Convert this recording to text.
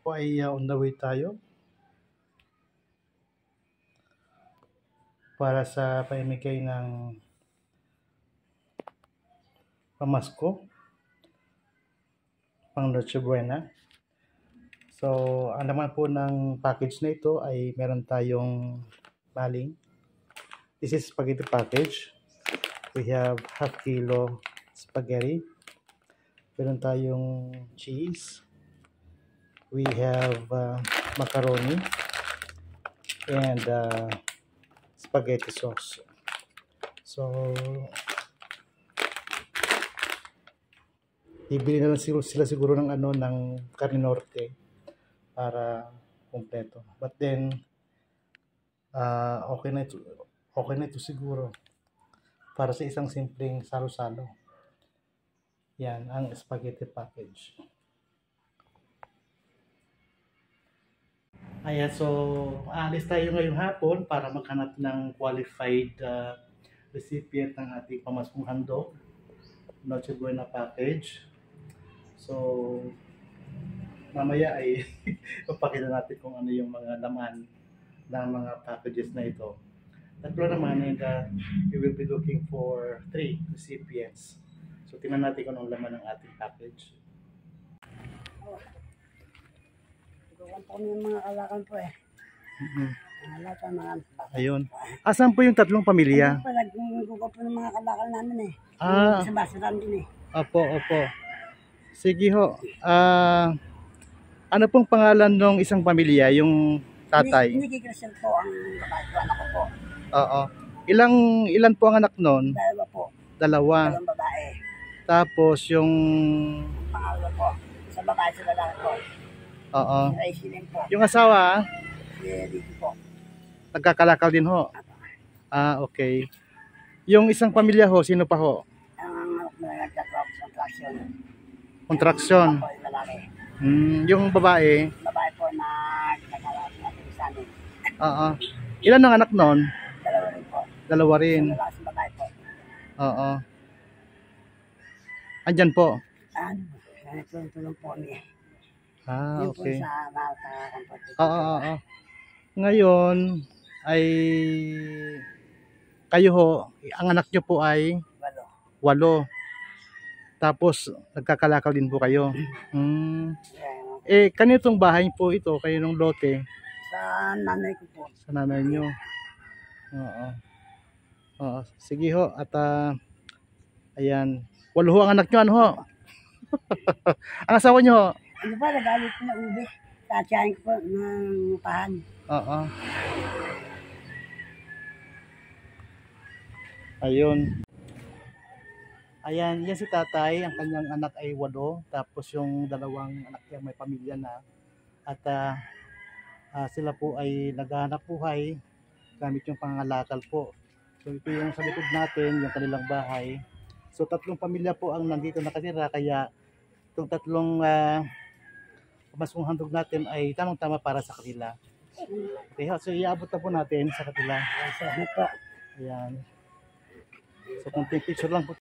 po ay on the way tayo para sa pamimigay ng pamasko, pang Noche Buena. So, ang naman po ng package na ito ay meron tayong maling. This is spaghetti package. We have half kilo spaghetti. Meron tayong cheese. We have macaroni and spaghetti sauce. So, bibili na lang sila siguro ng ng Carne Norte para kompleto. But then okay na ito siguro para sa isang simpleng salo-salo. Yan ang spaghetti package. Ayan, so aalis tayo ngayong hapon para maghanap ng qualified recipient ng ating pamaskong handog, Noche Buena package. So, mamaya ay papakita natin kung ano yung mga laman ng mga packages na ito. Tatlo naman, and we will be looking for 3 recipients. So, tingnan natin kung anong laman ng ating package. Tutukan po yung mga kalakan po eh. Ayun. Asan po yung tatlong pamilya? Nagkukuha po ng mga kalakal namin eh. Ah. Sa basuran din eh. Opo. Sige ho. Ano pong pangalan ng isang pamilya, yung tatay? Hindi Christian po ang babae ko, anak ko po. Oo. Ilan po ang anak nun? Dalawa po. Dalawa. Dalawang babae. Tapos yung... Pangalawa po. Sa babae sa lalaki po. Oo. Si Raisilin po. Yung asawa, Si Ricky po. nagkakalakal din ho. Okay. Yung isang pamilya ho, sino pa ho? Ang anak na nagka-contraction. Contraction. Ako yung lalaki. Yung babae? Babae po na nagkakalakal natin sa amin. Oo. Ilan ang anak nun? Dalawa rin po. Dalawa rin. Sa lalaki sa babae po. Oo. Andyan po? Tulong po niya. Okay. Yun po sa nakakakamporte. Oo. Ngayon ay kayo ho, ang anak nyo po ay 8. Tapos nagkakalakal din po kayo. Kanitong bahay po ito, kaninong lote? Sa nanay ko po. Sa nanay nyo. Oo. Sige ho, at ayan. 8 ho ang anak nyo, ano ho? Ang asawa nyo ho? Ano ba, nagalit na ube. Tatsahin ko po ng pahan. Oo. Ayun. Ayan, yan si tatay. Ang kanyang anak ay 8. Tapos yung dalawang anak niya may pamilya na. At sila po ay naghahanap buhay gamit yung pangangalakal po. So ito yung sa likod natin, yung kanilang bahay. So 3 pamilya po ang nandito nakatira. Kaya itong 3 pamaskong handog natin ay tamang-tama para sa kanila. Okay, so iabot na po natin sa kanila. Salamat po. Ayan. So kung picture lang po